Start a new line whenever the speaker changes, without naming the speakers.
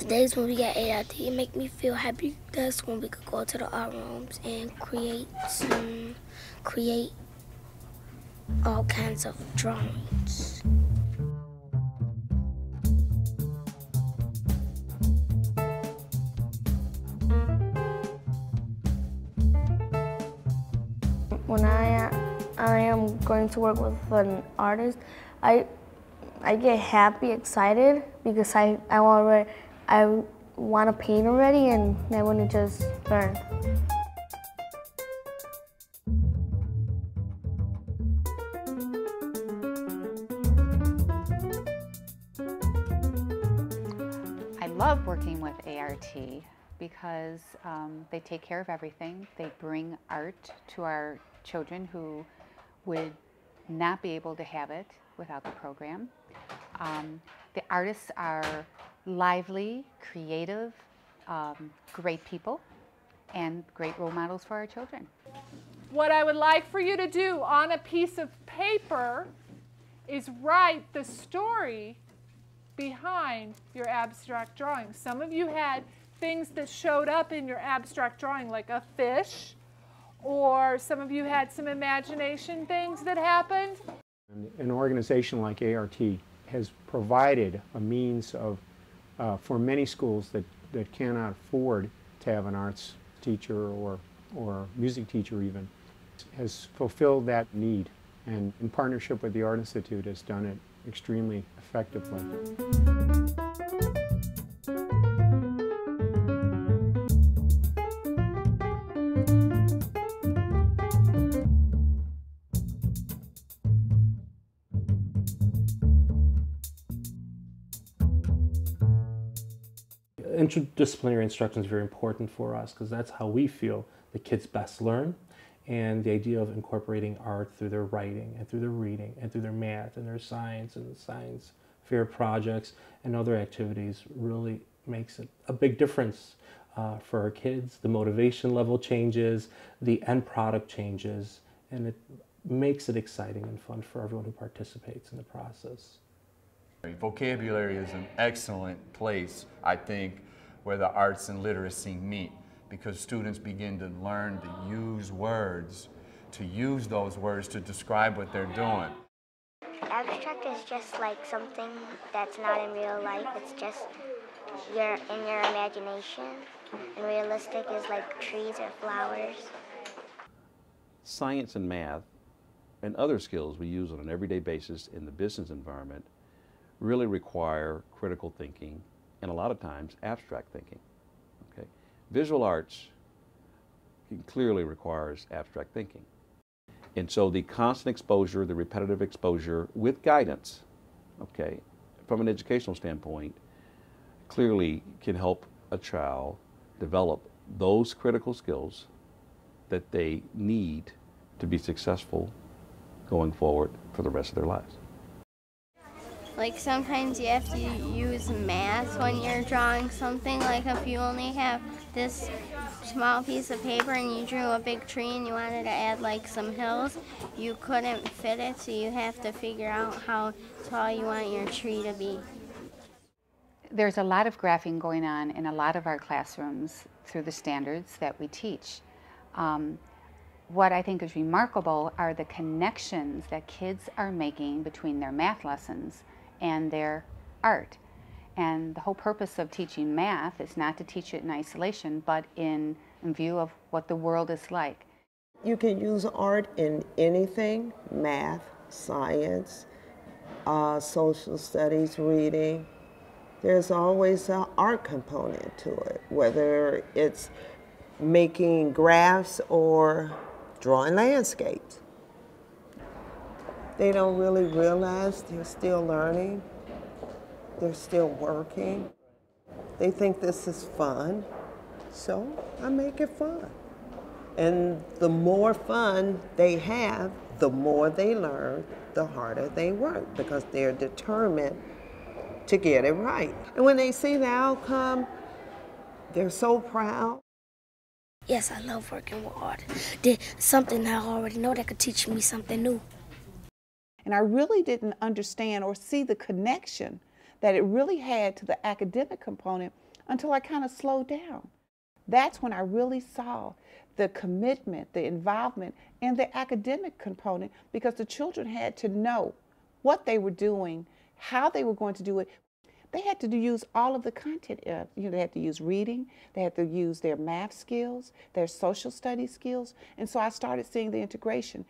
days when we get A.R.T, it make me feel happy. That's when we could go to the art rooms and create all kinds of drawings.
When I am going to work with an artist, I get happy, excited, because I want to paint already, and I want to just learn.
I love working with A.R.T. because they take care of everything. They bring art to our children who would not be able to have it without the program. The artists are lively, creative, great people, and great role models for our children.
What I would like for you to do on a piece of paper is write the story behind your abstract drawing. Some of you had things that showed up in your abstract drawing, like a fish, or some of you had some imagination things that happened.
An organization like A.R.T. has provided a means of, for many schools that cannot afford to have an arts teacher or music teacher even, has fulfilled that need, and in partnership with the Art Institute has done it extremely effectively.
Interdisciplinary instruction is very important for us because that's how we feel the kids best learn, and the idea of incorporating art through their writing and through their reading and through their math and their science and science fair projects and other activities really makes a big difference for our kids. The motivation level changes, the end product changes, and it makes it exciting and fun for everyone who participates in the process.
Vocabulary is an excellent place, I think, where the arts and literacy meet, because students begin to learn to use words, to use those words to describe what they're doing.
Abstract is just like something that's not in real life. It's just in your imagination. And realistic is like trees or flowers.
Science and math and other skills we use on an everyday basis in the business environment really require critical thinking and a lot of times abstract thinking. Okay? Visual arts clearly requires abstract thinking. And so the constant exposure, the repetitive exposure with guidance, okay, from an educational standpoint, clearly can help a child develop those critical skills that they need to be successful going forward for the rest of their lives.
Like sometimes you have to use math when you're drawing something. Like if you only have this small piece of paper and you drew a big tree and you wanted to add like some hills, you couldn't fit it, so you have to figure out how tall you want your tree to be.
There's a lot of graphing going on in a lot of our classrooms through the standards that we teach. What I think is remarkable are the connections that kids are making between their math lessons and their art. And the whole purpose of teaching math is not to teach it in isolation, but in view of what the world is like.
You can use art in anything: math, science, social studies, reading. There's always an art component to it, whether it's making graphs or drawing landscapes. They don't really realize they're still learning, they're still working. They think this is fun, so I make it fun. And the more fun they have, the more they learn, the harder they work, because they're determined to get it right. And when they see the outcome, they're so proud.
Yes, I love working with art. There's something I already know that could teach me something new.
And I really didn't understand or see the connection that it really had to the academic component until I kind of slowed down. That's when I really saw the commitment, the involvement, and the academic component, because the children had to know what they were doing, how they were going to do it. They had to use all of the content. They had to use reading, they had to use their math skills, their social studies skills, and so I started seeing the integration.